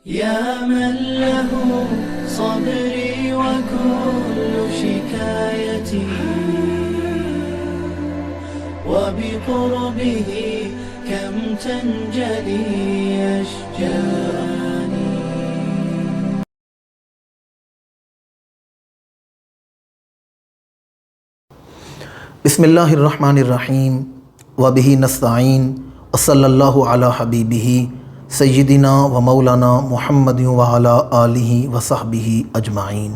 يا من له صبري وكل شكايتي وبقربه كم تنجلي أشجاني. بسم اللہ الرحمن الرحیم وبہ نستعین وصلی اللہ علی حبیبہ سیدنا و مولانا محمد وعلی آلہ وصحبہ اجمعین.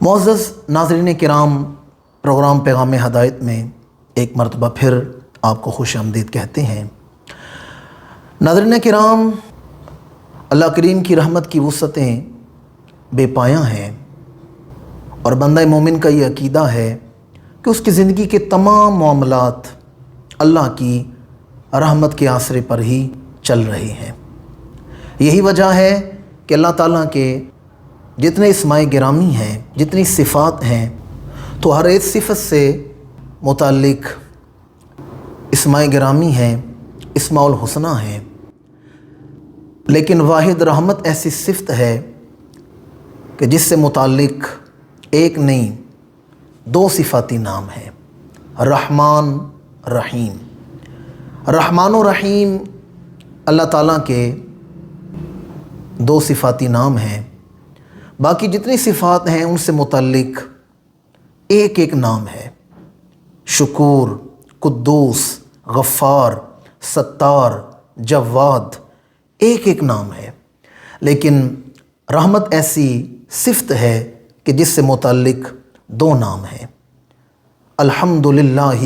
معزز ناظرین کرام، پروگرام پیغام ہدایت میں ایک مرتبہ پھر آپ کو خوش آمدید کہتے ہیں. ناظرین کرام، اللہ کریم کی رحمت کی وسعتیں بے پایاں ہیں اور بندہ مومن کا یہ عقیدہ ہے کہ اس کی زندگی کے تمام معاملات اللہ کی رحمت کے آسرے پر ہی چل رہے ہیں. یہی وجہ ہے کہ اللہ تعالیٰ کے جتنے اسماء گرامی ہیں، جتنی صفات ہیں، تو ہر ایک صفت سے متعلق اسماء گرامی ہیں، اسماء الحسنہ ہیں، لیکن واحد رحمت ایسی صفت ہے کہ جس سے متعلق ایک نہیں دو صفاتی نام ہیں، رحمان رحیم. رحمان و رحیم اللہ تعالیٰ کے دو صفاتی نام ہیں. باقی جتنی صفات ہیں ان سے متعلق ایک ایک نام ہے. شکور، قدوس، غفار، ستار، جواد، ایک ایک نام ہے. لیکن رحمت ایسی صفت ہے کہ جس سے متعلق دو نام ہیں. الحمدللہ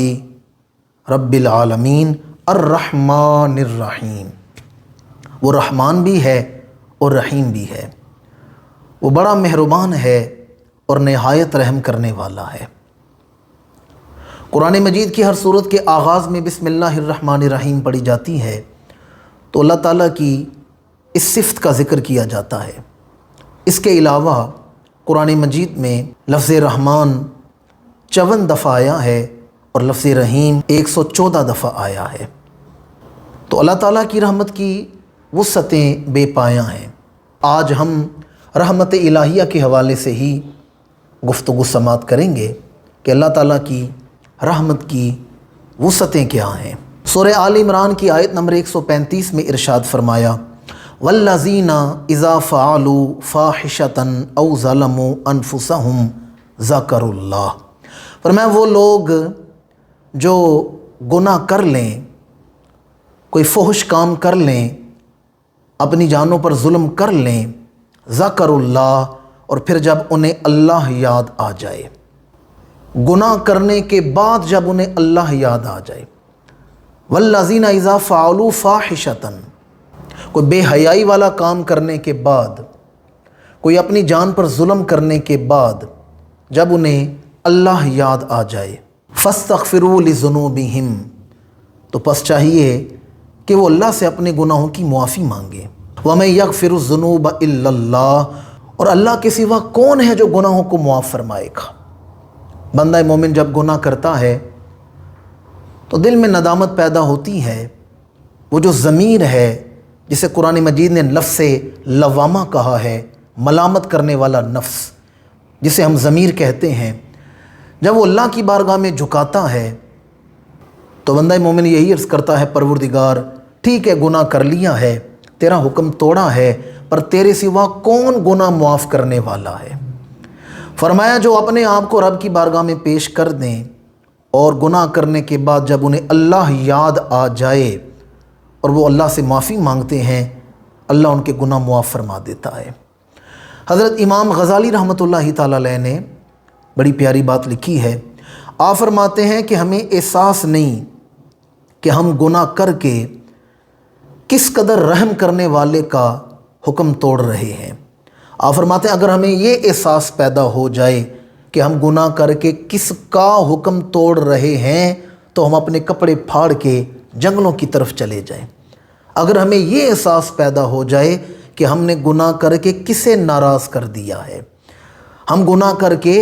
رب العالمین الرحمن الرحیم. وہ رحمان بھی ہے اور رحیم بھی ہے. وہ بڑا مہربان ہے اور نہایت رحم کرنے والا ہے. قرآن مجید کی ہر صورت کے آغاز میں بسم اللہ الرحمن الرحیم پڑھی جاتی ہے تو اللہ تعالیٰ کی اس صفت کا ذکر کیا جاتا ہے. اس کے علاوہ قرآن مجید میں لفظ رحمان 54 دفعہ آیا ہے اور لفظ رحیم 114 دفعہ آیا ہے. تو اللہ تعالیٰ کی رحمت کی وسعتیں بے پایاں ہیں. آج ہم رحمت الہیہ کے حوالے سے ہی گفتگو سماعت کریں گے کہ اللہ تعالیٰ کی رحمت کی وسعتیں کیا ہیں. سورہ آل عمران کی آیت نمبر 135 میں ارشاد فرمایا والذین اذا فعلوا فاحشۃ او ظلموا انفسهم ذکروا اللہ. فرمایا وہ لوگ جو گناہ کر لیں، کوئی فحش کام کر لیں، اپنی جانوں پر ظلم کر لیں، ذکروا اللہ، اور پھر جب انہیں اللہ یاد آ جائے. گناہ کرنے کے بعد جب انہیں اللہ یاد آ جائے. والذین اذا فعلوا فاحشۃ، کوئی بے حیائی والا کام کرنے کے بعد، کوئی اپنی جان پر ظلم کرنے کے بعد جب انہیں اللہ یاد آ جائے. فاستغفروا لذنوبہم، تو پس چاہیے کہ وہ اللہ سے اپنے گناہوں کی معافی مانگے. وَمَن يَغْفِرُ الذُّنُوبَ إِلَّا اللَّهُ، اور اللہ کے سوا کون ہے جو گناہوں کو معاف فرمائے گا. بندہ مومن جب گناہ کرتا ہے تو دل میں ندامت پیدا ہوتی ہے. وہ جو ضمیر ہے جسے قرآن مجید نے نفس لوامہ کہا ہے، ملامت کرنے والا نفس جسے ہم ضمیر کہتے ہیں، جب وہ اللہ کی بارگاہ میں جھکاتا ہے تو بندہ مومن یہی عرض کرتا ہے پروردگار ٹھیک ہے گناہ کر لیا ہے، تیرا حکم توڑا ہے، پر تیرے سوا کون گناہ معاف کرنے والا ہے. فرمایا جو اپنے آپ کو رب کی بارگاہ میں پیش کر دیں اور گناہ کرنے کے بعد جب انہیں اللہ یاد آ جائے اور وہ اللہ سے معافی مانگتے ہیں، اللہ ان کے گناہ معاف فرما دیتا ہے. حضرت امام غزالی رحمۃ اللہ تعالی علیہ نے بڑی پیاری بات لکھی ہے. آپ فرماتے ہیں کہ ہمیں احساس نہیں کہ ہم گناہ کر کے کس قدر رحم کرنے والے کا حکم توڑ رہے ہیں. آپ فرماتے ہیں اگر ہمیں یہ احساس پیدا ہو جائے کہ ہم گناہ کر کے کس کا حکم توڑ رہے ہیں تو ہم اپنے کپڑے پھاڑ کے جنگلوں کی طرف چلے جائیں. اگر ہمیں یہ احساس پیدا ہو جائے کہ ہم نے گناہ کر کے کسے ناراض کر دیا ہے، ہم گناہ کر کے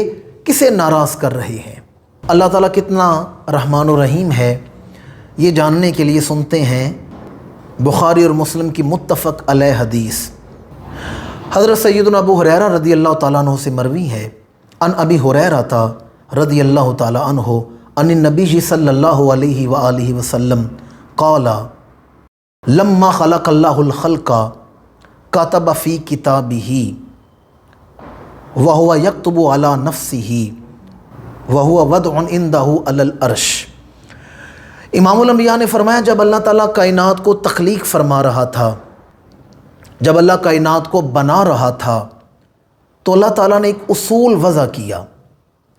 کسے ناراض کر رہے ہیں. اللہ تعالیٰ کتنا رحمان و رحیم ہے یہ جاننے کے لیے سنتے ہیں بخاری اور مسلم کی متفق علیہ حدیث. حضرت سیدنا ابو ہریرہ رضی اللہ تعالیٰ عنہ سے مروی ہے ان ابی ہریرہ رضی اللہ تعالیٰ عنہ ان النبی صلی اللہ علیہ وآلہ وسلم قال لما خلق اللہ الخلق کتب فی کتابہ وہو یکتب علی نفسہ وہو وضع عندہ علی العرش۔ امام الانبیاء نے فرمایا جب اللہ تعالیٰ کائنات کو تخلیق فرما رہا تھا، جب اللہ کائنات کو بنا رہا تھا، تو اللہ تعالیٰ نے ایک اصول وضع کیا،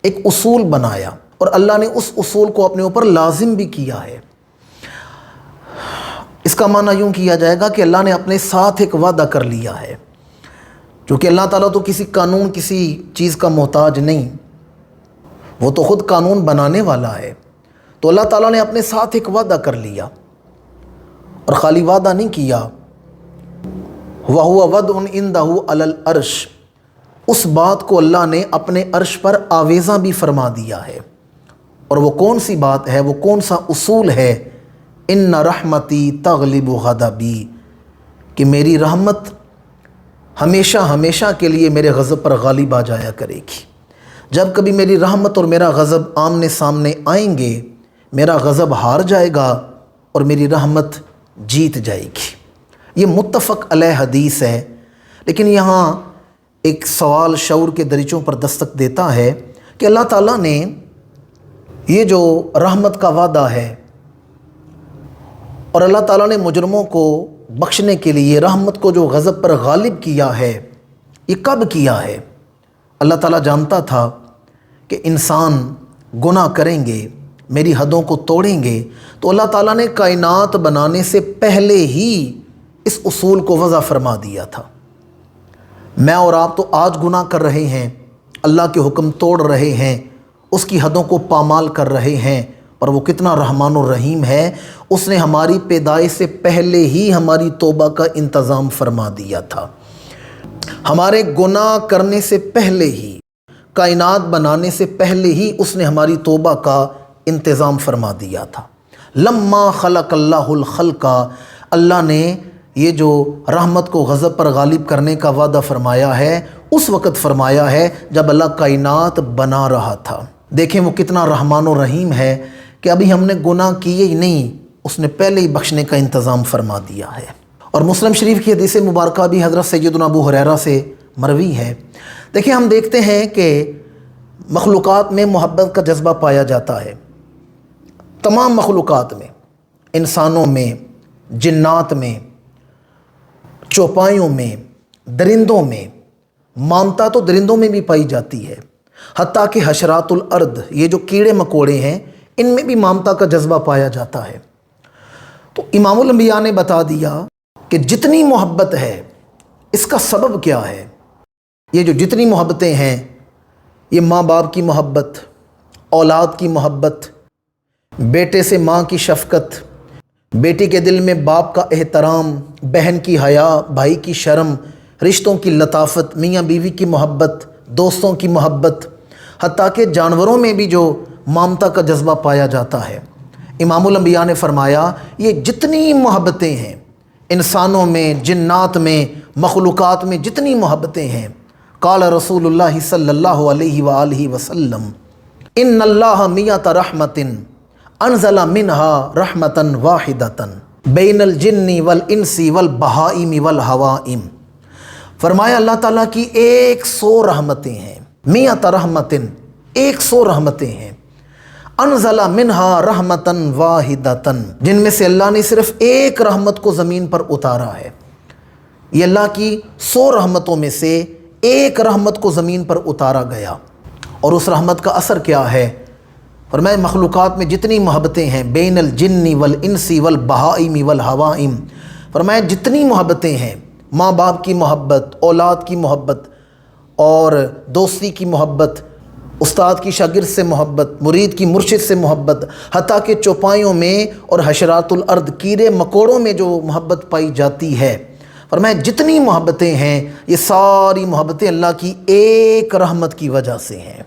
ایک اصول بنایا، اور اللہ نے اس اصول کو اپنے اوپر لازم بھی کیا ہے۔ اس کا معنی یوں کیا جائے گا کہ اللہ نے اپنے ساتھ ایک وعدہ کر لیا ہے، چونکہ اللہ تعالیٰ تو کسی قانون کسی چیز کا محتاج نہیں، وہ تو خود قانون بنانے والا ہے۔ تو اللہ تعالیٰ نے اپنے ساتھ ایک وعدہ کر لیا، اور خالی وعدہ نہیں کیا، وَهُوَ وَضْعٌ عِندَهُ عَلَى الْعَرْشِ، اس بات کو اللہ نے اپنے عرش پر آویزاں بھی فرما دیا ہے۔ اور وہ کون سی بات ہے، وہ کون سا اصول ہے؟ اِنَّ رَحْمَتِي تَغْلِبُ غَضَبِي، کہ میری رحمت ہمیشہ ہمیشہ کے لیے میرے غضب پر غالب آ جایا کرے گی۔ جب کبھی میری رحمت اور میرا غضب آمنے سامنے آئیں گے، میرا غضب ہار جائے گا اور میری رحمت جیت جائے گی۔ یہ متفق علیہ حدیث ہے، لیکن یہاں ایک سوال شعور کے دریچوں پر دستک دیتا ہے کہ اللہ تعالیٰ نے یہ جو رحمت کا وعدہ ہے، اور اللہ تعالیٰ نے مجرموں کو بخشنے کے لیے رحمت کو جو غضب پر غالب کیا ہے، یہ کب کیا ہے؟ اللہ تعالیٰ جانتا تھا کہ انسان گناہ کریں گے، میری حدوں کو توڑیں گے، تو اللہ تعالیٰ نے کائنات بنانے سے پہلے ہی اس اصول کو وضع فرما دیا تھا۔ میں اور آپ تو آج گناہ کر رہے ہیں، اللہ کے حکم توڑ رہے ہیں، اس کی حدوں کو پامال کر رہے ہیں، پر وہ کتنا رحمان الرحیم ہے، اس نے ہماری پیدائش سے پہلے ہی ہماری توبہ کا انتظام فرما دیا تھا۔ ہمارے گناہ کرنے سے پہلے ہی، کائنات بنانے سے پہلے ہی اس نے ہماری توبہ کا انتظام فرما دیا تھا۔ لما خلق اللہ الخلق، اللہ نے یہ جو رحمت کو غضب پر غالب کرنے کا وعدہ فرمایا ہے، اس وقت فرمایا ہے جب اللہ کائنات بنا رہا تھا۔ دیکھیں وہ کتنا رحمان و رحیم ہے کہ ابھی ہم نے گناہ کیے ہی نہیں، اس نے پہلے ہی بخشنے کا انتظام فرما دیا ہے۔ اور مسلم شریف کی حدیث مبارکہ بھی حضرت سیدنا ابو ہریرہ سے مروی ہے۔ دیکھیں ہم دیکھتے ہیں کہ مخلوقات میں محبت کا جذبہ پایا جاتا ہے، تمام مخلوقات میں، انسانوں میں، جنات میں، چوپایوں میں، درندوں میں، مامتا تو درندوں میں بھی پائی جاتی ہے، حتیٰ کہ حشرات الارض، یہ جو کیڑے مکوڑے ہیں، ان میں بھی مامتا کا جذبہ پایا جاتا ہے۔ تو امام الانبیاء نے بتا دیا کہ جتنی محبت ہے اس کا سبب کیا ہے۔ یہ جو جتنی محبتیں ہیں، یہ ماں باپ کی محبت، اولاد کی محبت، بیٹے سے ماں کی شفقت، بیٹی کے دل میں باپ کا احترام، بہن کی حیا، بھائی کی شرم، رشتوں کی لطافت، میاں بیوی کی محبت، دوستوں کی محبت، حتیٰ کہ جانوروں میں بھی جو مامتا کا جذبہ پایا جاتا ہے۔ امام الانبیاء نے فرمایا یہ جتنی محبتیں ہیں، انسانوں میں، جنات میں، مخلوقات میں جتنی محبتیں ہیں، قال رسول اللہ صلی اللہ علیہ وآلہ وسلم ان اللہ میۃ رحمت انزل منها رحمتا واحدتا بین الجن والانس والبہائم والحوائم۔ فرمایا اللہ تعالیٰ کی 100 رحمتیں ہیں، میۃ رحمت، 100 رحمتیں ہیں، انزل منها رحمتا واحدتا، جن میں سے اللہ نے صرف ایک رحمت کو زمین پر اتارا ہے۔ یہ اللہ کی 100 رحمتوں میں سے ایک رحمت کو زمین پر اتارا گیا، اور اس رحمت کا اثر کیا ہے؟ فرمایا مخلوقات میں جتنی محبتیں ہیں، بین الجن والانس والبہائم والحوائم، فرمایا جتنی محبتیں ہیں، ماں باپ کی محبت، اولاد کی محبت، اور دوستی کی محبت، استاد کی شاگرد سے محبت، مرید کی مرشد سے محبت، حتیٰ کہ چوپایوں میں اور حشرات الارض، کیڑے مکوڑوں میں جو محبت پائی جاتی ہے، فرمایا جتنی محبتیں ہیں یہ ساری محبتیں اللہ کی ایک رحمت کی وجہ سے ہیں۔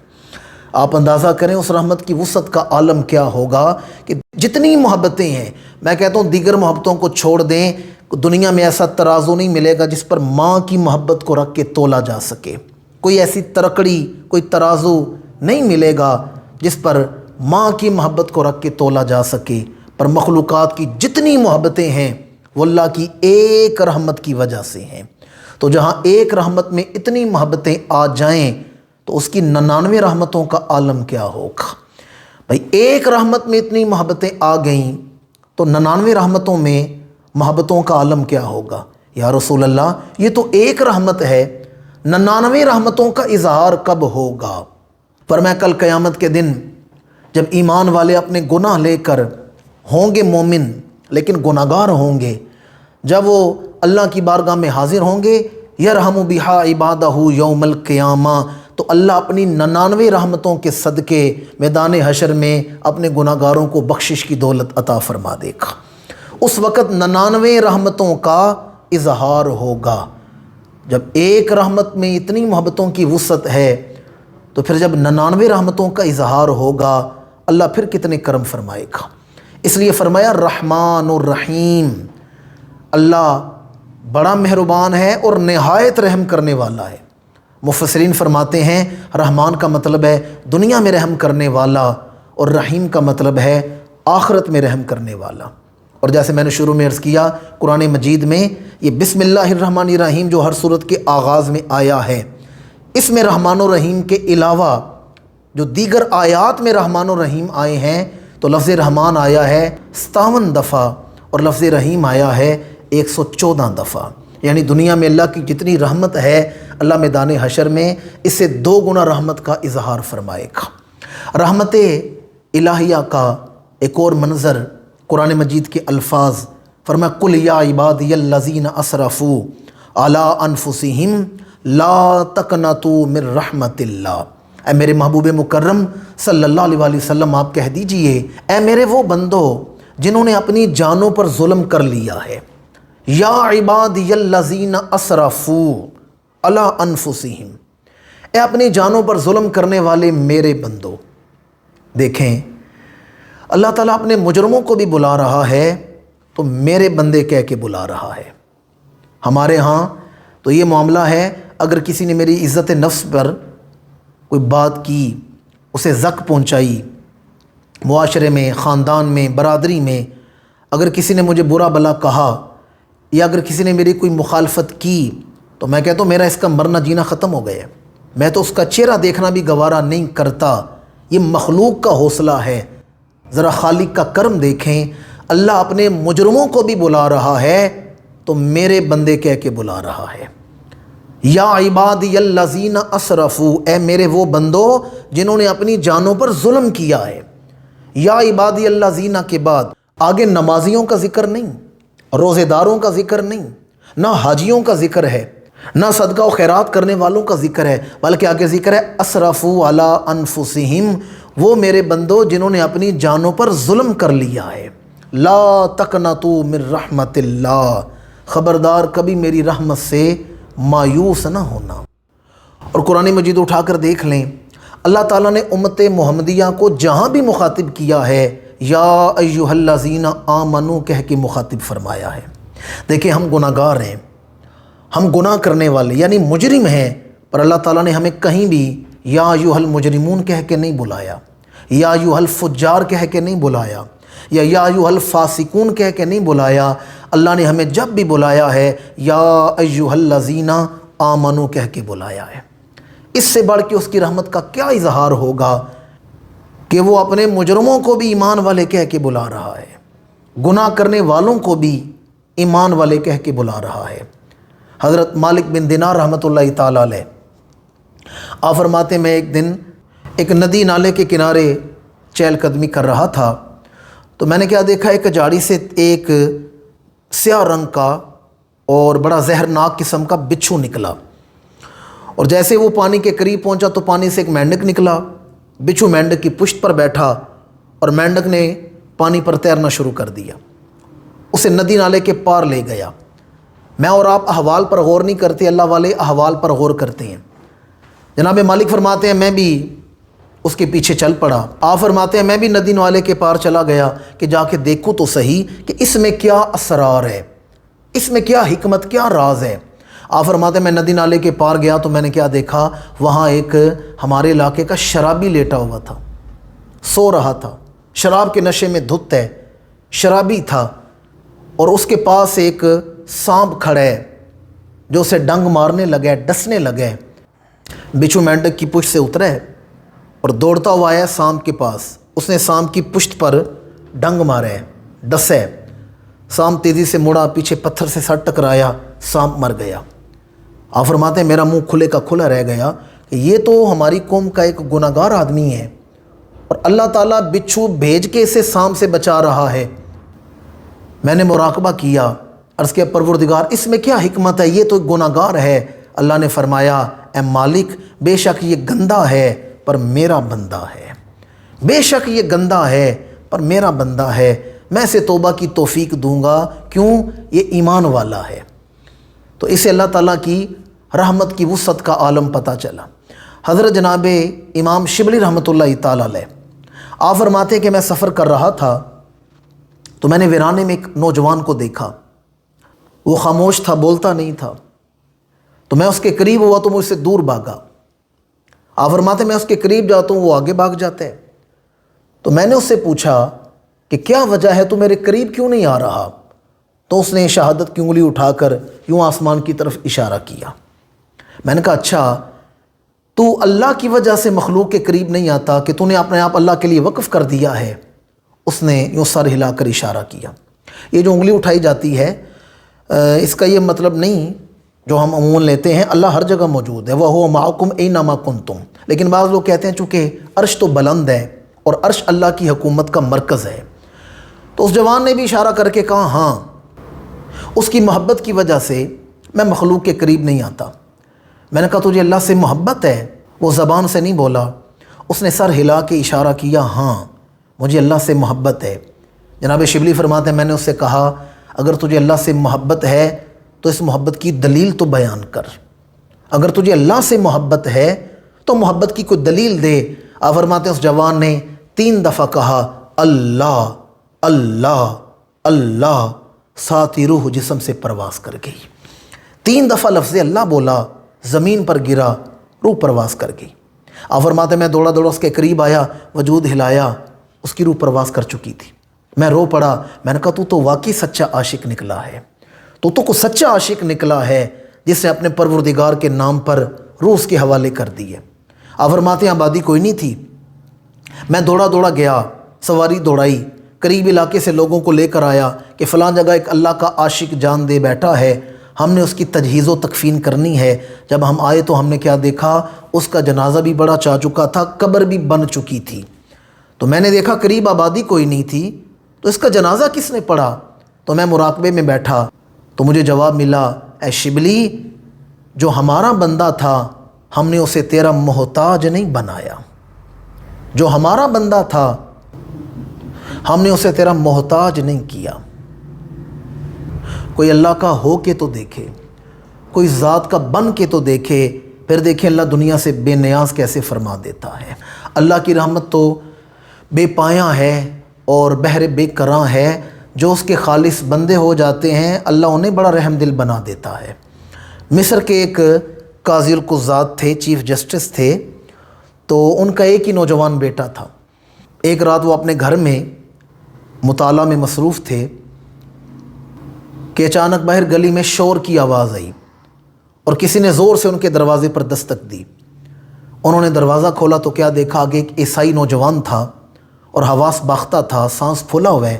آپ اندازہ کریں اس رحمت کی وسعت کا عالم کیا ہوگا کہ جتنی محبتیں ہیں، میں کہتا ہوں دیگر محبتوں کو چھوڑ دیں، دنیا میں ایسا ترازو نہیں ملے گا جس پر ماں کی محبت کو رکھ کے تولا جا سکے، کوئی ایسی ترکڑی، کوئی ترازو نہیں ملے گا جس پر ماں کی محبت کو رکھ کے تولا جا سکے۔ پر مخلوقات کی جتنی محبتیں ہیں وہ اللہ کی ایک رحمت کی وجہ سے ہیں۔ تو جہاں ایک رحمت میں اتنی محبتیں آ جائیں تو اس کی 99 رحمتوں کا عالم کیا ہوگا؟ بھائی ایک رحمت میں اتنی محبتیں آ گئیں تو 99 رحمتوں میں محبتوں کا عالم کیا ہوگا؟ یا رسول اللہ یہ تو ایک رحمت ہے، 99 رحمتوں کا اظہار کب ہوگا؟ فرمایا کل قیامت کے دن جب ایمان والے اپنے گناہ لے کر ہوں گے مومن لیکن گناہگار ہوں گے، جب وہ اللہ کی بارگاہ میں حاضر ہوں گے، یرحم بہا عبادہ یوم القیامہ، تو اللہ اپنی 99 رحمتوں کے صدقے میدان حشر میں اپنے گناہگاروں کو بخشش کی دولت عطا فرما دے گا۔ اس وقت 99 رحمتوں کا اظہار ہوگا۔ جب ایک رحمت میں اتنی محبتوں کی وسعت ہے تو پھر جب 99 رحمتوں کا اظہار ہوگا اللہ پھر کتنے کرم فرمائے گا۔ اس لیے فرمایا رحمان الرحیم، اللہ بڑا مہربان ہے اور نہایت رحم کرنے والا ہے۔ مفسرین فرماتے ہیں رحمان کا مطلب ہے دنیا میں رحم کرنے والا اور رحیم کا مطلب ہے آخرت میں رحم کرنے والا۔ اور جیسے میں نے شروع میں عرض کیا، قرآن مجید میں یہ بسم اللہ الرحمن الرحیم جو ہر صورت کے آغاز میں آیا ہے، اس میں رحمان الرحیم کے علاوہ جو دیگر آیات میں رحمان الرحیم آئے ہیں تو لفظ رحمان آیا ہے 57 دفعہ اور لفظ رحیم آیا ہے 114 دفعہ۔ یعنی دنیا میں اللہ کی جتنی رحمت ہے اللہ میدان حشر میں اس سے 2 گنا رحمت کا اظہار فرمائے گا۔ رحمت الہیہ کا ایک اور منظر قرآن مجید کے الفاظ، فرمایا قل یا عبادی الذین اسرفوا علی انفسہم لا تقنطوا من رحمت اللہ۔ اے میرے محبوب مکرم صلی اللہ علیہ وآلہ وسلم آپ کہہ دیجئے اے میرے وہ بندو جنہوں نے اپنی جانوں پر ظلم کر لیا ہے، یا عبادی الذین اسرفوا علی انفسہم، اے اپنی جانوں پر ظلم کرنے والے میرے بندو۔ دیکھیں اللہ تعالیٰ اپنے مجرموں کو بھی بلا رہا ہے تو میرے بندے کہہ کے بلا رہا ہے۔ ہمارے ہاں تو یہ معاملہ ہے، اگر کسی نے میری عزت نفس پر کوئی بات کی، اسے زک پہنچائی، معاشرے میں، خاندان میں، برادری میں اگر کسی نے مجھے برا بلا کہا یا اگر کسی نے میری کوئی مخالفت کی تو میں کہتا ہوں میرا اس کا مرنا جینا ختم ہو گیا ہے، میں تو اس کا چہرہ دیکھنا بھی گوارا نہیں کرتا۔ یہ مخلوق کا حوصلہ ہے، ذرا خالق کا کرم دیکھیں، اللہ اپنے مجرموں کو بھی بلا رہا ہے تو میرے بندے کہہ کے بلا رہا ہے۔ یا عبادی الذین اسرفوا، اے میرے وہ بندو جنہوں نے اپنی جانوں پر ظلم کیا ہے۔ یا عبادی الذین کے بعد آگے نمازیوں کا ذکر نہیں، روزے داروں کا ذکر نہیں، نہ حاجیوں کا ذکر ہے، نہ صدقہ و خیرات کرنے والوں کا ذکر ہے، بلکہ آگے ذکر ہے اسرفوا علی انفسہم، وہ میرے بندو جنہوں نے اپنی جانوں پر ظلم کر لیا ہے۔ لا تقنطوا من رحمت اللہ، خبردار کبھی میری رحمت سے مایوس نہ ہونا۔ اور قرآن مجید اٹھا کر دیکھ لیں، اللہ تعالیٰ نے امت محمدیہ کو جہاں بھی مخاطب کیا ہے یا ایھا الذین آمنوا کہہ کے مخاطب فرمایا ہے۔ دیکھیں ہم گناہ گار ہیں، ہم گناہ کرنے والے یعنی مجرم ہیں، پر اللہ تعالیٰ نے ہمیں کہیں بھی یا ایھا المجرمون کہہ کے نہیں بلایا، یا ایھا الفجار کہہ کے نہیں بلایا، یا ایھا الفاسقون کہہ کے نہیں بلایا۔ اللہ نے ہمیں جب بھی بلایا ہے یا ایھا الذین آمنوا کہہ کے بلایا ہے۔ اس سے بڑھ کے اس کی رحمت کا کیا اظہار ہوگا کہ وہ اپنے مجرموں کو بھی ایمان والے کہہ کے بلا رہا ہے، گناہ کرنے والوں کو بھی ایمان والے کہہ کے بلا رہا ہے۔ حضرت مالک بن دینار رحمۃ اللہ تعالیٰ علیہ آپ فرماتے میں ایک دن ایک ندی نالے کے کنارے چہل قدمی کر رہا تھا تو میں نے کیا دیکھا، ایک جھاڑی سے ایک سیاہ رنگ کا اور بڑا زہرناک قسم کا بچھو نکلا، اور جیسے وہ پانی کے قریب پہنچا تو پانی سے ایک مینڈک نکلا، بچھو مینڈک کی پشت پر بیٹھا اور مینڈک نے پانی پر تیرنا شروع کر دیا، اسے ندی نالے کے پار لے گیا۔ میں اور آپ احوال پر غور نہیں کرتے، اللہ والے احوال پر غور کرتے ہیں۔ جناب مالک فرماتے ہیں میں بھی اس کے پیچھے چل پڑا۔ آپ فرماتے ہیں میں بھی ندی نالے کے پار چلا گیا کہ جا کے دیکھوں تو صحیح کہ اس میں کیا اسرار ہے۔ اس میں کیا حکمت، کیا راز ہے؟ آپ فرماتے ہیں میں ندی نالے کے پار گیا تو میں نے کیا دیکھا، وہاں ایک ہمارے علاقے کا شرابی لیٹا ہوا تھا، سو رہا تھا، شراب کے نشے میں دھت ہے، شرابی تھا، اور اس کے پاس ایک سانپ کھڑا ہے جو اسے ڈنگ مارنے لگا ہے، ڈسنے لگا ہے۔ بچھو مینڈک کی پشت سے اترا ہے اور دوڑتا ہوا آیا سانپ کے پاس، اس نے سانپ کی پشت پر ڈنگ مارا ہے، ڈسا ہے، سانپ تیزی سے مڑا، پیچھے پتھر سے سر ٹکرایا، سانپ مر گیا۔ آپ فرماتے ہیں میرا منہ کھلے کا کھلا رہ گیا کہ یہ تو ہماری قوم کا ایک گناہگار آدمی ہے اور اللہ تعالیٰ بچھو بھیج کے اسے سانپ سے بچا رہا ہے۔ میں نے مراقبہ کیا، عرض کیا پروردگار اس میں کیا حکمت ہے، یہ تو گناہگار ہے۔ اللہ نے فرمایا اے مالک بے شک یہ گندا ہے پر میرا بندہ ہے، بے شک یہ گندا ہے پر میرا بندہ ہے، میں اسے توبہ کی توفیق دوں گا، کیوں؟ یہ ایمان والا ہے۔ تو اسے اللہ تعالیٰ کی رحمت کی وسعت کا عالم پتہ چلا۔ حضرت جناب امام شبلی رحمۃ اللہ تعالیٰ علیہ آپ فرماتے ہیں کہ میں سفر کر رہا تھا تو میں نے ویرانے میں ایک نوجوان کو دیکھا، وہ خاموش تھا، بولتا نہیں تھا، تو میں اس کے قریب ہوا تو مجھ سے دور بھاگا۔ آپ فرماتے ہیں میں اس کے قریب جاتا ہوں وہ آگے بھاگ جاتا ہے، تو میں نے اس سے پوچھا کہ کیا وجہ ہے، تو میرے قریب کیوں نہیں آ رہا؟ تو اس نے شہادت کی انگلی اٹھا کر یوں آسمان کی طرف اشارہ کیا۔ میں نے کہا اچھا تو اللہ کی وجہ سے مخلوق کے قریب نہیں آتا کہ تو نے اپنے آپ اللہ کے لیے وقف کر دیا ہے؟ اس نے یوں سر ہلا کر اشارہ کیا۔ یہ جو انگلی اٹھائی جاتی ہے اس کا یہ مطلب نہیں جو ہم عموماً لیتے ہیں اللہ ہر جگہ موجود ہے، وَهُوَ مَعَكُمْ أَيْنَمَا كُنْتُمْ، لیکن بعض لوگ کہتے ہیں چونکہ عرش تو بلند ہے اور عرش اللہ کی حکومت کا مرکز ہے۔ تو اس جوان نے بھی اشارہ کر کے کہا ہاں، اس کی محبت کی وجہ سے میں مخلوق کے قریب نہیں آتا۔ میں نے کہا تجھے اللہ سے محبت ہے؟ وہ زبان سے نہیں بولا، اس نے سر ہلا کے اشارہ کیا ہاں مجھے اللہ سے محبت ہے۔ جناب شبلی فرماتے ہیں میں نے اس سے کہا اگر تجھے اللہ سے محبت ہے تو اس محبت کی دلیل تو بیان کر، اگر تجھے اللہ سے محبت ہے تو محبت کی کوئی دلیل دے۔ آپ فرماتے ہیں اس جوان نے 3 دفعہ کہا اللہ اللہ اللہ، ساتھ ہی روح جسم سے پرواز کر گئی۔ 3 دفعہ لفظ اللہ بولا، زمین پر گرا، روح پرواز کر گئی۔ آپ فرماتے ہیں میں دوڑا دوڑا اس کے قریب آیا، وجود ہلایا، اس کی روح پرواز کر چکی تھی۔ میں رو پڑا، میں نے کہا تو واقعی سچا عاشق نکلا ہے، تو کو سچا عاشق نکلا ہے جس نے اپنے پروردگار کے نام پر روح اس کے حوالے کر دی ہے۔ آپ فرماتے ہیں آبادی کوئی نہیں تھی، میں دوڑا دوڑا گیا، سواری دوڑائی، قریب علاقے سے لوگوں کو لے کر آیا کہ فلاں جگہ ایک اللہ کا عاشق جان دے بیٹھا ہے، ہم نے اس کی تجہیز و تکفین کرنی ہے۔ جب ہم آئے تو ہم نے کیا دیکھا، اس کا جنازہ بھی بڑا چا چکا تھا، قبر بھی بن چکی تھی۔ تو میں نے دیکھا قریب آبادی کوئی نہیں تھی، تو اس کا جنازہ کس نے پڑھا؟ تو میں مراقبے میں بیٹھا تو مجھے جواب ملا اے شبلی جو ہمارا بندہ تھا ہم نے اسے تیرا محتاج نہیں بنایا، جو ہمارا بندہ تھا ہم نے اسے تیرا محتاج نہیں کیا۔ کوئی اللہ کا ہو کے تو دیکھے، کوئی ذات کا بن کے تو دیکھے، پھر دیکھیں اللہ دنیا سے بے نیاز کیسے فرما دیتا ہے۔ اللہ کی رحمت تو بے پایاں ہے اور بحر بے کراں ہے، جو اس کے خالص بندے ہو جاتے ہیں اللہ انہیں بڑا رحم دل بنا دیتا ہے۔ مصر کے ایک قاضی القضات تھے، چیف جسٹس تھے، تو ان کا ایک ہی نوجوان بیٹا تھا۔ ایک رات وہ اپنے گھر میں مطالعہ میں مصروف تھے کہ اچانک باہر گلی میں شور کی آواز آئی اور کسی نے زور سے ان کے دروازے پر دستک دی۔ انہوں نے دروازہ کھولا تو کیا دیکھا، آگے ایک عیسائی نوجوان تھا اور حواس باختہ تھا، سانس پھولا ہوا ہے۔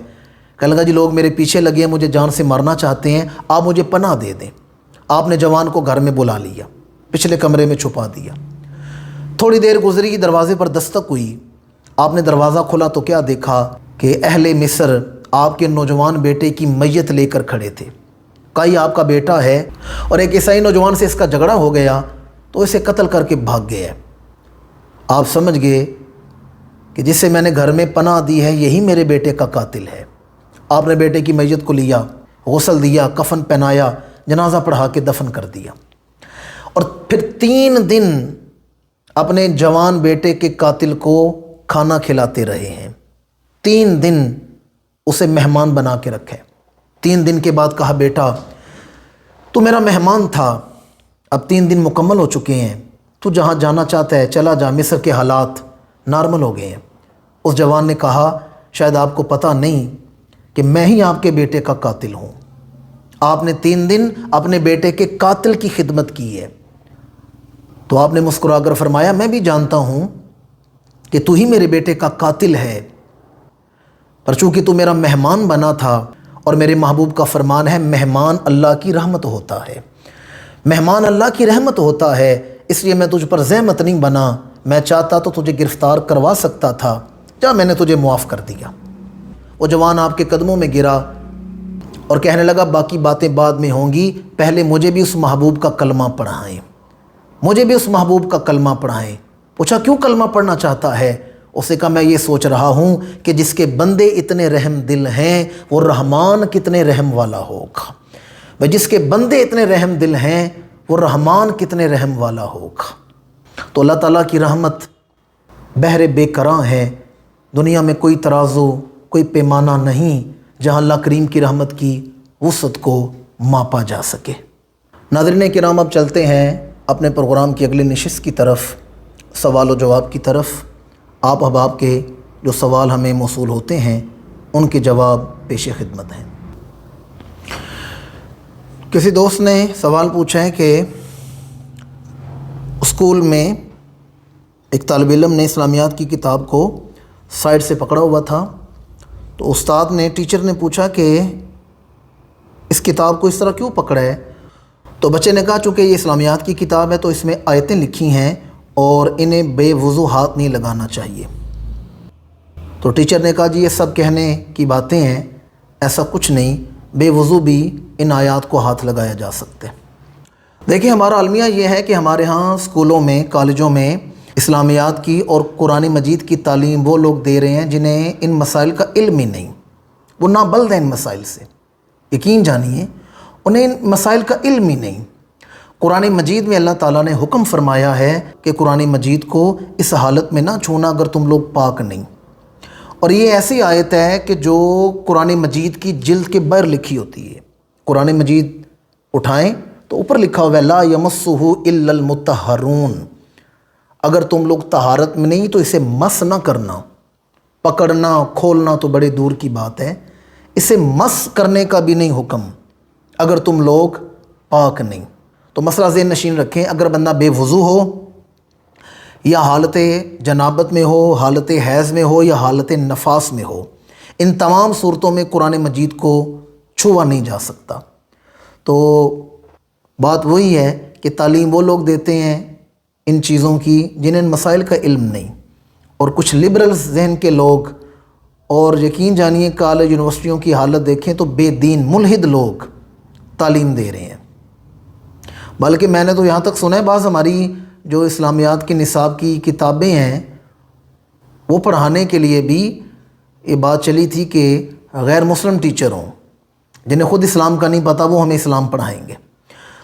کہنے لگا جی لوگ میرے پیچھے لگے ہیں، مجھے جان سے مارنا چاہتے ہیں، آپ مجھے پناہ دے دیں۔ آپ نے جوان کو گھر میں بلا لیا، پچھلے کمرے میں چھپا دیا۔ تھوڑی دیر گزری، دروازے پر دستک ہوئی، آپ نے دروازہ کھولا تو کیا دیکھا کہ اہل مصر آپ کے نوجوان بیٹے کی میت لے کر کھڑے تھے۔ کہا یہ آپ کا بیٹا ہے، اور ایک عیسائی نوجوان سے اس کا جھگڑا ہو گیا تو اسے قتل کر کے بھاگ گیا۔ آپ سمجھ گئے کہ جسے میں نے گھر میں پناہ دی ہے یہی میرے بیٹے کا قاتل ہے۔ آپ نے بیٹے کی میت کو لیا، غسل دیا، کفن پہنایا، جنازہ پڑھا کے دفن کر دیا، اور پھر 3 دن اپنے جوان بیٹے کے قاتل کو کھانا کھلاتے رہے ہیں۔ 3 دن اسے مہمان بنا کے رکھے۔ 3 دن کے بعد کہا بیٹا تو میرا مہمان تھا، اب 3 دن مکمل ہو چکے ہیں، تو جہاں جانا چاہتا ہے چلا جا، مصر کے حالات نارمل ہو گئے ہیں۔ اس جوان نے کہا شاید آپ کو پتہ نہیں کہ میں ہی آپ کے بیٹے کا قاتل ہوں، آپ نے 3 دن اپنے بیٹے کے قاتل کی خدمت کی ہے۔ تو آپ نے مسکرا کر فرمایا میں بھی جانتا ہوں کہ تو ہی میرے بیٹے کا قاتل ہے، پر چونکہ تو میرا مہمان بنا تھا، اور میرے محبوب کا فرمان ہے مہمان اللہ کی رحمت ہوتا ہے، مہمان اللہ کی رحمت ہوتا ہے، اس لیے میں تجھ پر زحمت نہیں بنا، میں چاہتا تو تجھے گرفتار کروا سکتا تھا، جا میں نے تجھے معاف کر دیا۔ وہ جوان آپ کے قدموں میں گرا اور کہنے لگا باقی باتیں بعد میں ہوں گی، پہلے مجھے بھی اس محبوب کا کلمہ پڑھائیں، مجھے بھی اس محبوب کا کلمہ پڑھائیں۔ پوچھا کیوں کلمہ پڑھنا چاہتا ہے؟ اسے کہا میں یہ سوچ رہا ہوں کہ جس کے بندے اتنے رحم دل ہیں وہ رحمان کتنے رحم والا ہوگا، بھئی جس کے بندے اتنے رحم دل ہیں وہ رحمان کتنے رحم والا ہوگا۔ تو اللہ تعالیٰ کی رحمت بحر بے کراں ہے، دنیا میں کوئی ترازو کوئی پیمانہ نہیں جہاں اللہ کریم کی رحمت کی وسعت کو ماپا جا سکے۔ ناظرین کرام، اب چلتے ہیں اپنے پروگرام کی اگلی نشست کی طرف، سوال و جواب کی طرف۔ آپ احباب کے جو سوال ہمیں موصول ہوتے ہیں ان کے جواب پیش خدمت ہیں۔ کسی دوست نے سوال پوچھا ہے کہ اسکول میں ایک طالب علم نے اسلامیات کی کتاب کو سائڈ سے پکڑا ہوا تھا، تو استاد نے ٹیچر نے پوچھا کہ اس کتاب کو اس طرح کیوں پکڑا ہے؟ تو بچے نے کہا چونکہ یہ اسلامیات کی کتاب ہے تو اس میں آیتیں لکھی ہیں اور انہیں بے وضو ہاتھ نہیں لگانا چاہیے۔ تو ٹیچر نے کہا جی یہ سب کہنے کی باتیں ہیں، ایسا کچھ نہیں، بے وضو بھی ان آیات کو ہاتھ لگایا جا سکتے۔ دیکھیں ہمارا المیہ یہ ہے کہ ہمارے ہاں اسکولوں میں کالجوں میں اسلامیات کی اور قرآن مجید کی تعلیم وہ لوگ دے رہے ہیں جنہیں ان مسائل کا علم ہی نہیں، وہ نابلد ہیں ان مسائل سے، یقین جانیے انہیں ان مسائل کا علم ہی نہیں۔ قرآن مجید میں اللہ تعالیٰ نے حکم فرمایا ہے کہ قرآن مجید کو اس حالت میں نہ چھونا اگر تم لوگ پاک نہیں، اور یہ ایسی آیت ہے کہ جو قرآن مجید کی جلد کے بر لکھی ہوتی ہے۔ قرآن مجید اٹھائیں تو اوپر لکھا ہوا ہے لا یمسہ الا المطہرون، اگر تم لوگ طہارت میں نہیں تو اسے مس نہ کرنا، پکڑنا کھولنا تو بڑے دور کی بات ہے، اسے مس کرنے کا بھی نہیں حکم اگر تم لوگ پاک نہیں۔ تو مسئلہ ذہن نشین رکھیں، اگر بندہ بے وضو ہو یا حالت جنابت میں ہو، حالت حیض میں ہو یا حالت نفاس میں ہو، ان تمام صورتوں میں قرآن مجید کو چھوا نہیں جا سکتا۔ تو بات وہی ہے کہ تعلیم وہ لوگ دیتے ہیں ان چیزوں کی جنہیں ان مسائل کا علم نہیں، اور کچھ لبرل ذہن کے لوگ، اور یقین جانیے کالج یونیورسٹیوں کی حالت دیکھیں تو بے دین ملحد لوگ تعلیم دے رہے ہیں۔ بلکہ میں نے تو یہاں تک سنا ہے بعض ہماری جو اسلامیات کے نصاب کی کتابیں ہیں وہ پڑھانے کے لیے بھی یہ بات چلی تھی کہ غیر مسلم ٹیچر ہوں جنہیں خود اسلام کا نہیں پتہ وہ ہمیں اسلام پڑھائیں گے۔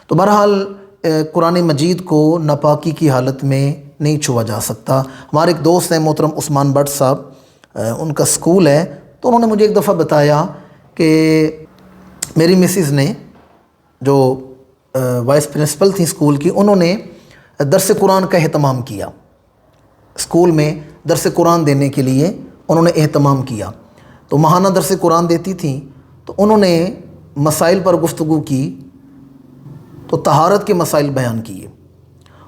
تو بہرحال قرآن مجید کو ناپاکی کی حالت میں نہیں چھوا جا سکتا۔ ہمارے ایک دوست ہیں محترم عثمان بٹ صاحب، ان کا سکول ہے، تو انہوں نے مجھے ایک دفعہ بتایا کہ میری مسز نے جو وائس پرنسپل تھی اسکول کی، انہوں نے درس قرآن کا اہتمام کیا، اسکول میں درس قرآن دینے کے لیے انہوں نے اہتمام کیا۔ تو ماہانہ درس قرآن دیتی تھیں، تو انہوں نے مسائل پر گفتگو کی، تو طہارت کے مسائل بیان کیے۔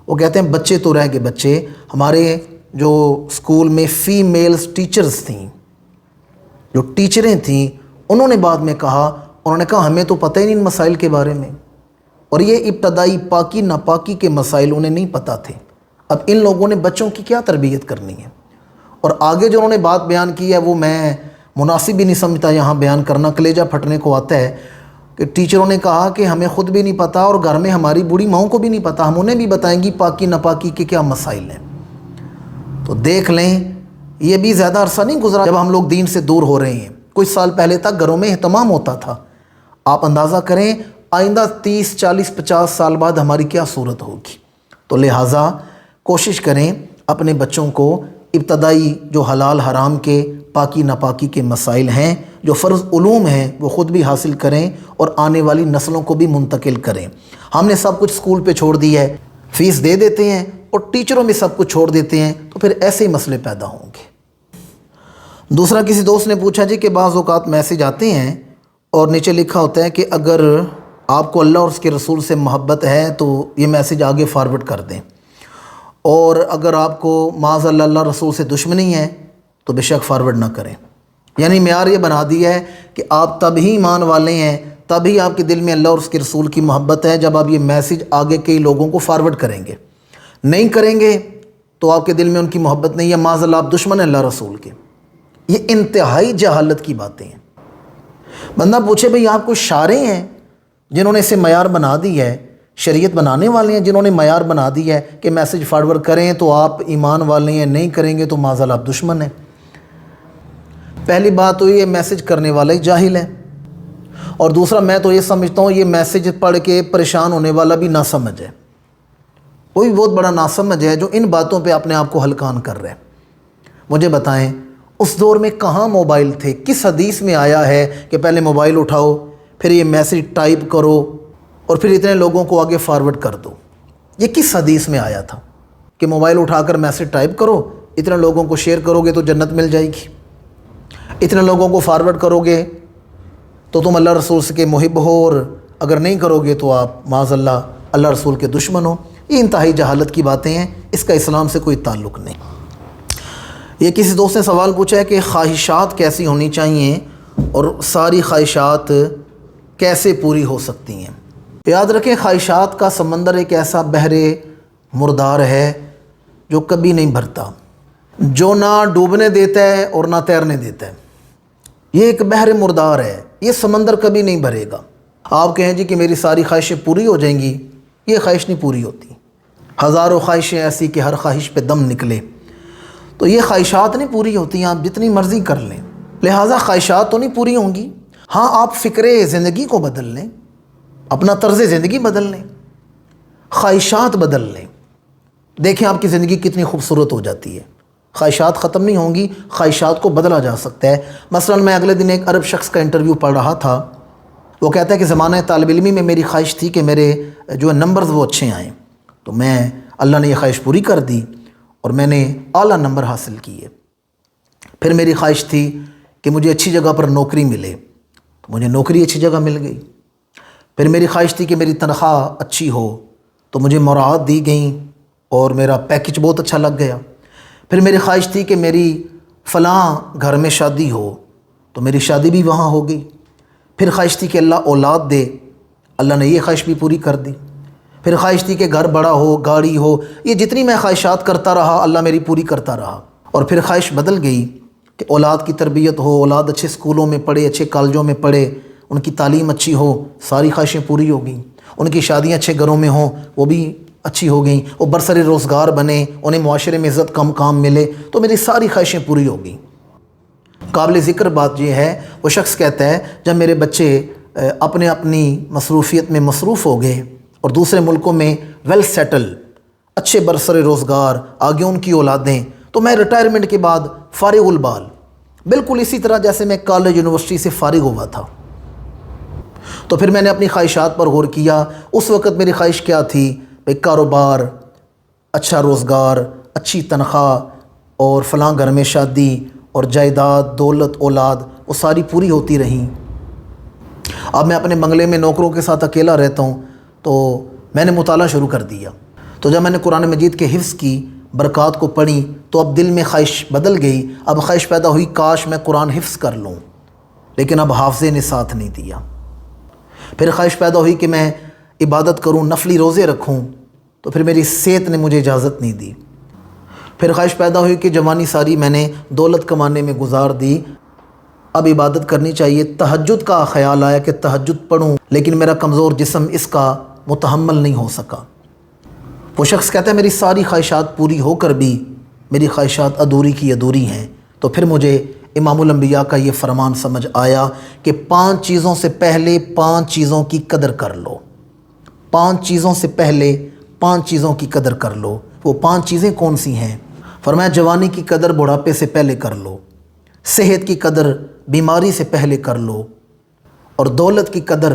وہ کہتے ہیں بچے تو رہ گئے بچے، ہمارے جو اسکول میں فیمیلز ٹیچرز تھیں، جو ٹیچریں تھیں، انہوں نے بعد میں کہا، انہوں نے کہا ہمیں تو پتہ ہی نہیں ان مسائل کے بارے میں، اور یہ ابتدائی پاکی ناپاکی کے مسائل انہیں نہیں پتہ تھے۔ اب ان لوگوں نے بچوں کی کیا تربیت کرنی ہے؟ اور آگے جو انہوں نے بات بیان کی ہے وہ میں مناسب ہی نہیں سمجھتا یہاں بیان کرنا، کلیجہ پھٹنے کو آتا ہے کہ ٹیچروں نے کہا کہ ہمیں خود بھی نہیں پتہ اور گھر میں ہماری بوڑھی ماؤں کو بھی نہیں پتہ، ہم انہیں بھی بتائیں گی پاکی ناپاکی کے کیا مسائل ہیں۔ تو دیکھ لیں یہ بھی زیادہ عرصہ نہیں گزرا جب ہم لوگ دین سے دور ہو رہے ہیں، کچھ سال پہلے تک گھروں میں اہتمام ہوتا تھا۔ آپ اندازہ کریں آئندہ 30 40 50 سال بعد ہماری کیا صورت ہوگی۔ تو لہٰذا کوشش کریں اپنے بچوں کو ابتدائی جو حلال حرام کے پاکی ناپاکی کے مسائل ہیں جو فرض علوم ہیں وہ خود بھی حاصل کریں اور آنے والی نسلوں کو بھی منتقل کریں۔ ہم نے سب کچھ اسکول پہ چھوڑ دیا ہے، فیس دے دیتے ہیں اور ٹیچروں میں سب کچھ چھوڑ دیتے ہیں، تو پھر ایسے ہی مسئلے پیدا ہوں گے۔ دوسرا کسی دوست نے پوچھا جی کہ بعض اوقات میسیج آتے ہیں اور نیچے لکھا ہوتا ہے کہ اگر آپ کو اللہ اور اس کے رسول سے محبت ہے تو یہ میسیج آگے فارورڈ کر دیں، اور اگر آپ کو معاذ اللہ رسول سے دشمنی ہے تو بے شک فارورڈ نہ کریں۔ یعنی معیار یہ بنا دیا ہے کہ آپ تب ہی ایمان والے ہیں، تبھی آپ کے دل میں اللہ اور اس کے رسول کی محبت ہے جب آپ یہ میسیج آگے کئی لوگوں کو فارورڈ کریں گے۔ نہیں کریں گے تو آپ کے دل میں ان کی محبت نہیں ہے، معاذ اللہ آپ دشمن ہیں اللہ رسول کے۔ یہ انتہائی جہالت کی باتیں ہیں۔ بندہ پوچھے بھئی آپ کو شارع ہیں جنہوں نے اسے معیار بنا دی ہے، شریعت بنانے والے ہیں جنہوں نے معیار بنا دی ہے کہ میسیج فارورڈ کریں تو آپ ایمان والے ہیں، نہیں کریں گے تو معاذ اللہ آپ دشمن ہیں۔ پہلی بات تو یہ میسیج کرنے والا ہی جاہل ہے، اور دوسرا میں تو یہ سمجھتا ہوں یہ میسیج پڑھ کے پریشان ہونے والا بھی ناسمجھ ہے، وہی بہت بڑا ناسمجھ ہے جو ان باتوں پہ اپنے آپ کو ہلکان کر رہے ہیں۔ مجھے بتائیں اس دور میں کہاں موبائل تھے؟ کس حدیث میں آیا ہے کہ پہلے موبائل اٹھاؤ پھر یہ میسیج ٹائپ کرو اور پھر اتنے لوگوں کو آگے فارورڈ کر دو؟ یہ کس حدیث میں آیا تھا کہ موبائل اٹھا کر میسیج ٹائپ کرو، اتنے لوگوں کو شیئر کرو گے تو جنت مل جائے گی، اتنے لوگوں کو فارورڈ کرو گے تو تم اللہ رسول کے محب ہو، اور اگر نہیں کرو گے تو آپ معاذ اللہ رسول کے دشمن ہو؟ یہ انتہائی جہالت کی باتیں ہیں، اس کا اسلام سے کوئی تعلق نہیں۔ یہ کسی دوست نے سوال پوچھا ہے کہ خواہشات کیسی ہونی چاہیے اور ساری خواہشات کیسے پوری ہو سکتی ہیں؟ یاد رکھیں خواہشات کا سمندر ایک ایسا بحر مردار ہے جو کبھی نہیں بھرتا، جو نہ ڈوبنے دیتا ہے اور نہ تیرنے دیتا ہے۔ یہ ایک بحر مردار ہے، یہ سمندر کبھی نہیں بھرے گا۔ آپ کہیں جی کہ میری ساری خواہشیں پوری ہو جائیں گی، یہ خواہش نہیں پوری ہوتی۔ ہزاروں خواہشیں ایسی کہ ہر خواہش پہ دم نکلے، تو یہ خواہشات نہیں پوری ہوتی، آپ جتنی مرضی کر لیں، لہٰذا خواہشات تو نہیں پوری ہوں گی۔ ہاں آپ فکر زندگی کو بدل لیں، اپنا طرز زندگی بدل لیں، خواہشات بدل لیں، دیکھیں آپ کی زندگی کتنی خوبصورت ہو جاتی ہے۔ خواہشات ختم نہیں ہوں گی، خواہشات کو بدلا جا سکتا ہے۔ مثلا میں اگلے دن ایک عرب شخص کا انٹرویو پڑھ رہا تھا، وہ کہتا ہے کہ زمانہ طالب علمی میں میری خواہش تھی کہ میرے جو نمبرز وہ اچھے آئیں، تو میں اللہ نے یہ خواہش پوری کر دی اور میں نے اعلیٰ نمبر حاصل کیے۔ پھر میری خواہش تھی کہ مجھے اچھی جگہ پر نوکری ملے، تو مجھے نوکری اچھی جگہ مل گئی۔ پھر میری خواہش تھی کہ میری تنخواہ اچھی ہو، تو مجھے مراعات دی گئیں اور میرا پیکج بہت اچھا لگ گیا۔ پھر میری خواہش تھی کہ میری فلاں گھر میں شادی ہو، تو میری شادی بھی وہاں ہو گئی۔ پھر خواہش تھی کہ اللہ اولاد دے، اللہ نے یہ خواہش بھی پوری کر دی۔ پھر خواہش تھی کہ گھر بڑا ہو، گاڑی ہو، یہ جتنی میں خواہشات کرتا رہا اللہ میری پوری کرتا رہا۔ اور پھر خواہش بدل گئی کہ اولاد کی تربیت ہو، اولاد اچھے اسکولوں میں پڑھے، اچھے کالجوں میں پڑھے، ان کی تعلیم اچھی ہو، ساری خواہشیں پوری ہو گئیں۔ ان کی شادیاں اچھے گھروں میں ہوں، وہ بھی اچھی ہو گئیں، وہ برسر روزگار بنے، انہیں معاشرے میں عزت کم کام ملے، تو میری ساری خواہشیں پوری ہو گئیں۔ قابل ذکر بات یہ ہے، وہ شخص کہتا ہے جب میرے بچے اپنی مصروفیت میں مصروف ہو گئے اور دوسرے ملکوں میں ویل سیٹل، اچھے برسر روزگار، آگے ان کی اولادیں، تو میں ریٹائرمنٹ کے بعد فارغ البال، بالکل اسی طرح جیسے میں کالج یونیورسٹی سے فارغ ہوا تھا۔ تو پھر میں نے اپنی خواہشات پر غور کیا۔ اس وقت میری خواہش کیا تھی؟ بھئی کاروبار، اچھا روزگار، اچھی تنخواہ اور فلاں گھر میں شادی اور جائیداد، دولت، اولاد، وہ ساری پوری ہوتی رہیں۔ اب میں اپنے بنگلے میں نوکروں کے ساتھ اکیلا رہتا ہوں، تو میں نے مطالعہ شروع کر دیا۔ تو جب میں نے قرآن مجید کے حفظ کی برکات کو پڑھی تو اب دل میں خواہش بدل گئی، اب خواہش پیدا ہوئی کاش میں قرآن حفظ کر لوں، لیکن اب حافظے نے ساتھ نہیں دیا۔ پھر خواہش پیدا ہوئی کہ میں عبادت کروں، نفلی روزے رکھوں، تو پھر میری صحت نے مجھے اجازت نہیں دی۔ پھر خواہش پیدا ہوئی کہ جوانی ساری میں نے دولت کمانے میں گزار دی، اب عبادت کرنی چاہیے۔ تہجد کا خیال آیا کہ تہجد پڑھوں، لیکن میرا کمزور جسم اس کا متحمل نہیں ہو سکا۔ وہ شخص کہتا ہے میری ساری خواہشات پوری ہو کر بھی میری خواہشات ادھوری کی ادھوری ہیں۔ تو پھر مجھے امام الانبیاء کا یہ فرمان سمجھ آیا کہ 5 چیزوں سے پہلے 5 چیزوں کی قدر کر لو، 5 چیزوں سے پہلے 5 چیزوں کی قدر کر لو۔ وہ 5 چیزیں کون سی ہیں؟ فرمایا جوانی کی قدر بڑھاپے سے پہلے کر لو، صحت کی قدر بیماری سے پہلے کر لو، اور دولت کی قدر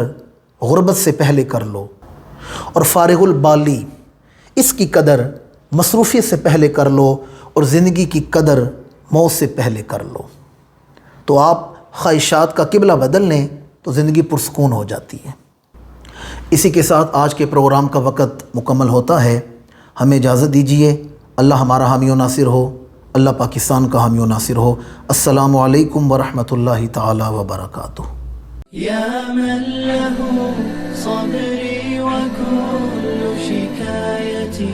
غربت سے پہلے کر لو، اور فارغ البالی اس کی قدر مصروفیت سے پہلے کر لو، اور زندگی کی قدر موت سے پہلے کر لو۔ تو آپ خواہشات کا قبلہ بدل لیں تو زندگی پرسکون ہو جاتی ہے۔ اسی کے ساتھ آج کے پروگرام کا وقت مکمل ہوتا ہے، ہمیں اجازت دیجیے۔ اللہ ہمارا حامی و ناصر ہو، اللہ پاکستان کا حامی و ناصر ہو۔ السلام علیکم ورحمۃ اللہ تعالی وبرکاتہ۔ يا من له صبري وكل شكايتي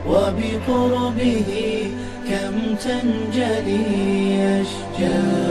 وبقربه كم تنجلي أشجار